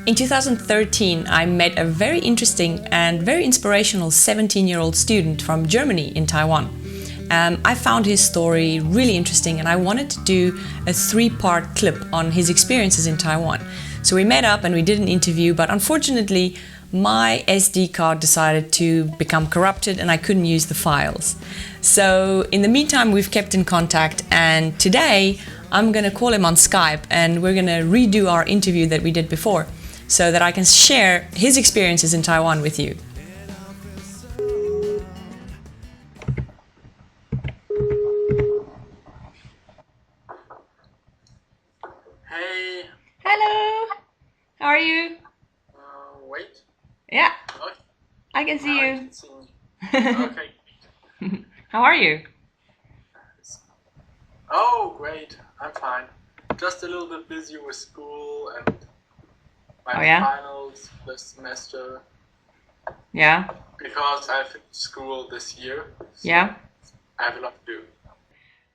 In 2013, I met a very interesting and very inspirational 17-year-old student from Germany in Taiwan. I found his story really interesting and I wanted to do a 3-part clip on his experiences in Taiwan. So we met up and we did an interview, but unfortunately my SD card decided to become corrupted and I couldn't use the files. So in the meantime, we've kept in contact, and today I'm gonna call him on Skype and we're gonna redo our interview that we did before, so that I can share his experiences in Taiwan with you. Hey. Hello. How are you? Wait. Yeah, Okay. I can see Now I you. can see you. Okay. How are you? Oh, great. I'm fine. Just a little bit busy with school and my Oh, yeah? finals this semester, Yeah. because I finished school this year. So Yeah. I have a lot to do.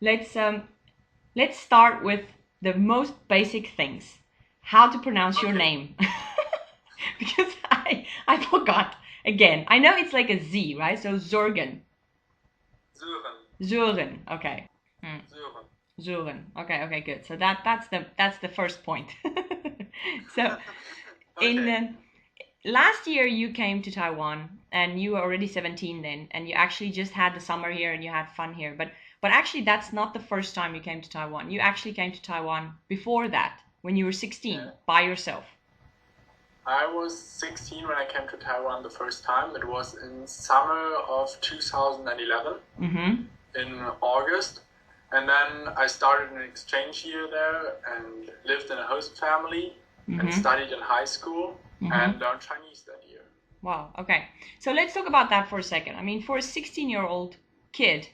Let's start with the most basic things. How to pronounce your Okay. name? Because I forgot again. I know it's like a Z, right? So Zorgen. Sören. Zuren. Okay. Sören. Zuren. Okay, good. So that's the first point. So Okay. last year you came to Taiwan and you were already 17 then, and you actually just had the summer here and you had fun here. But actually that's not the first time you came to Taiwan. You actually came to Taiwan before that, when you were 16, Yeah. by yourself. I was 16 when I came to Taiwan the first time. It was in summer of 2011. Mm-hmm. In August, and then I started an exchange year there and lived in a host family and studied in high school and learned Chinese that year. Wow. Okay. So let's talk about that for a second. I mean, for a 16-year-old kid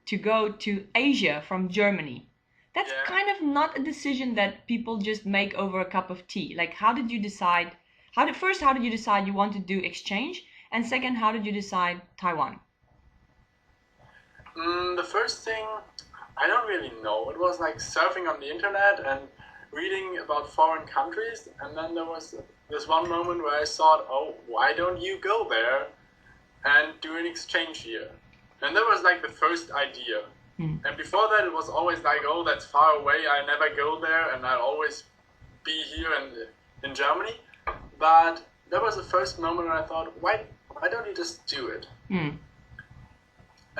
to go to Asia from Germany, that's Yeah. kind of not a decision that people just make over a cup of tea. Like, how did you decide? How did you decide you want to do exchange? And second, how did you decide Taiwan? The first thing, I don't really know. It was like surfing on the internet and reading about foreign countries, and then there was this one moment where I thought, oh, why don't you go there and do an exchange year? And that was like the first idea. And before that, it was always like, oh, that's far away. I never go there, and I'll always be here in Germany. But that was the first moment where I thought, why don't you just do it?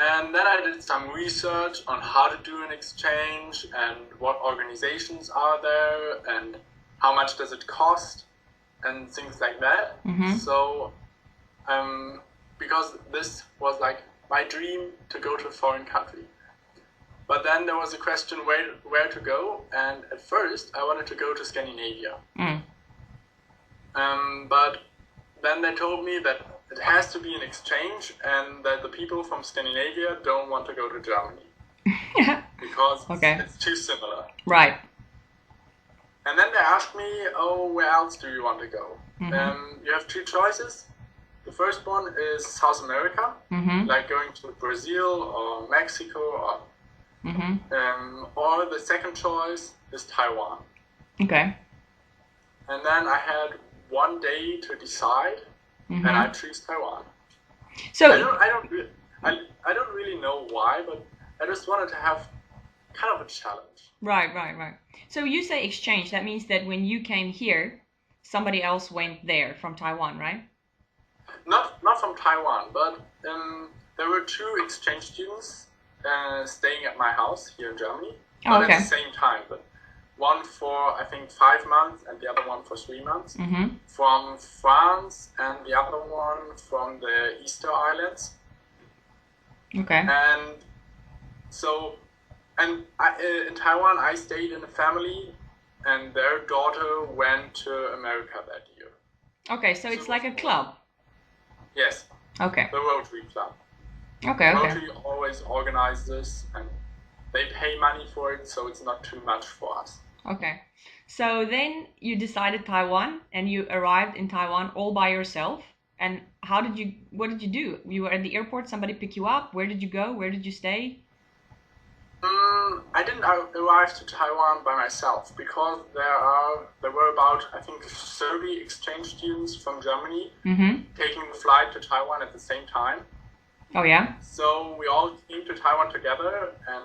And then I did some research on how to do an exchange and what organizations are there and how much does it cost and things like that. So, because this was like my dream to go to a foreign country. But then there was a question where to go, and at first I wanted to go to Scandinavia. But then they told me that it has to be an exchange and that the people from Scandinavia don't want to go to Germany because it's too similar. Right. And then they asked me, oh, where else do you want to go? You have 2 choices. The first one is South America, like going to Brazil or Mexico, or the second choice is Taiwan. Okay. And then I had 1 day to decide, and I choose Taiwan. So I don't really know why, but I just wanted to have kind of a challenge. Right. So you say exchange. That means that when you came here, somebody else went there from Taiwan, right? Not from Taiwan, but there were 2 exchange students staying at my house here in Germany, but at the same time. But one for, I think, 5 months and the other one for 3 months, from France and the other one from the Easter Islands. Okay. And so, in Taiwan, I stayed in a family and their daughter went to America that year. Okay, so it's like a club. Yes. Okay. The Rotary Club. Okay. Rotary always organizes this and they pay money for it, so it's not too much for us. Okay. So then you decided Taiwan and you arrived in Taiwan all by yourself. And what did you do? You were at the airport, somebody picked you up. Where did you go? Where did you stay? I didn't arrive to Taiwan by myself because there were about, I think, 30 exchange students from Germany taking the flight to Taiwan at the same time. Oh yeah? So we all came to Taiwan together, and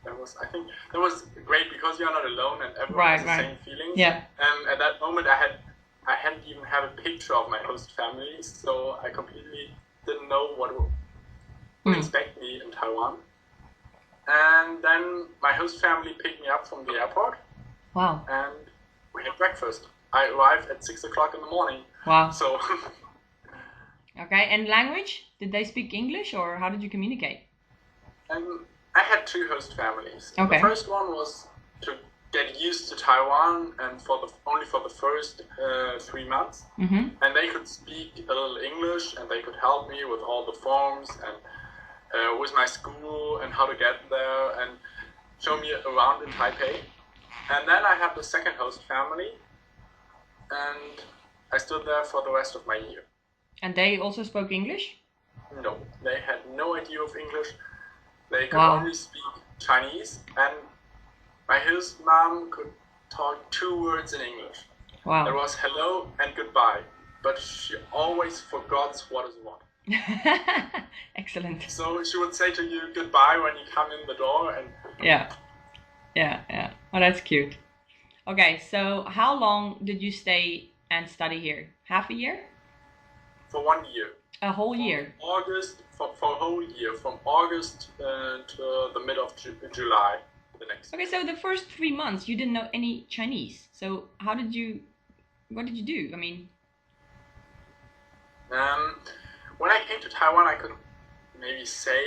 I think that was great because you're not alone and everyone has the same feelings. Yeah. And at that moment I hadn't even had a picture of my host family, so I completely didn't know what would expect me in Taiwan. And then my host family picked me up from the airport. Wow. And we had breakfast. I arrived at 6 o'clock in the morning. Wow. So. Okay, and language? Did they speak English or how did you communicate? I had two host families. Okay. The first one was to get used to Taiwan, and only for the first 3 months. And they could speak a little English, and they could help me with all the forms and with my school and how to get there and show me around in Taipei. And then I had the second host family, and I stood there for the rest of my year. And they also spoke English? No, they had no idea of English. They could only speak Chinese, and my host mom could talk 2 words in English. Wow. There was hello and goodbye, but she always forgot what is what. Excellent. So she would say to you goodbye when you come in the door, and yeah. Oh, that's cute. Okay, so how long did you stay and study here? Half a year? For 1 year. A whole year? August, for a whole year, from August to the mid of July, the next. Okay, so the first 3 months you didn't know any Chinese. So what did you do? I mean, when I came to Taiwan, I could maybe say,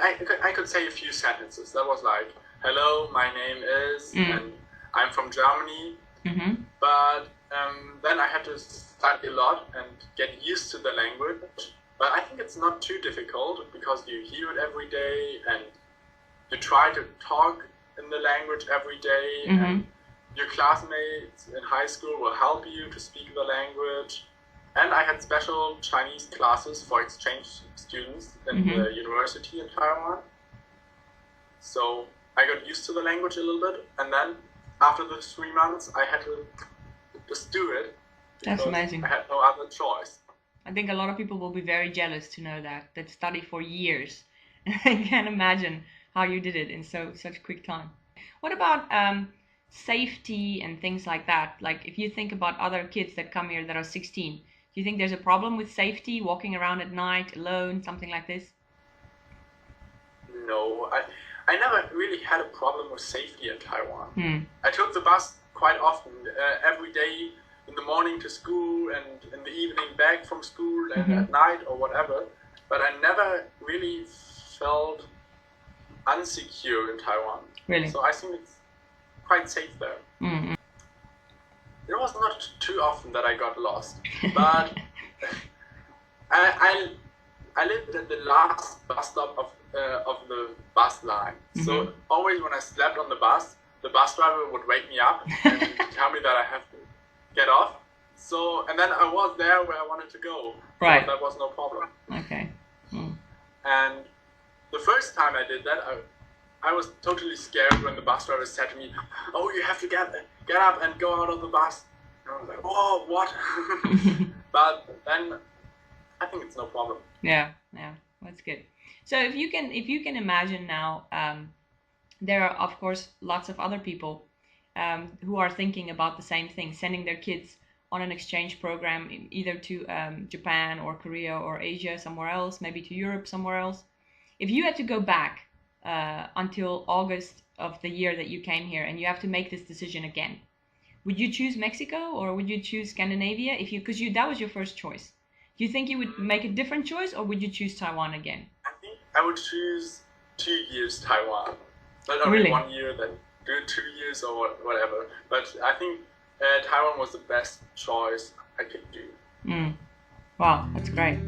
I could say a few sentences. That was like, hello, my name is, and I'm from Germany. But then I had to study a lot and get used to the language. But I think it's not too difficult because you hear it every day and you try to talk in the language every day. And your classmates in high school will help you to speak the language. And I had special Chinese classes for exchange students in the university in Taiwan. So I got used to the language a little bit. And then after the 3 months, I had to just do it. That's amazing. I had no other choice. I think a lot of people will be very jealous to know that study for years. I can't imagine how you did it in such quick time. What about safety and things like that? Like if you think about other kids that come here that are 16, do you think there's a problem with safety, walking around at night alone, something like this? No, I never really had a problem with safety in Taiwan. I took the bus quite often, every day in the morning to school and in the evening back from school and at night or whatever. But I never really felt unsecure in Taiwan. Really? So I think it's quite safe there. It was not too often that I got lost, but I lived at the last bus stop of the bus line. So always when I slept on the bus driver would wake me up and tell me that I have to get off. So, and then I was there where I wanted to go. Right. So that was no problem. Okay. And the first time I did that, I was totally scared when the bus driver said to me, "Oh, you have to get up and go out of the bus." And I was like, "Whoa, what?" But then I think it's no problem. Yeah, that's good. So if you can imagine now, there are of course lots of other people who are thinking about the same thing, sending their kids on an exchange program, either to Japan or Korea or Asia, somewhere else, maybe to Europe, somewhere else. If you had to go back until August of the year that you came here and you have to make this decision again, would you choose Mexico or would you choose Scandinavia? Because that was your first choice. Do you think you would make a different choice or would you choose Taiwan again? I think I would choose 2 years Taiwan. Not only Really? 1 year, then do 2 years or whatever. But I think Taiwan was the best choice I could do. Wow, that's great.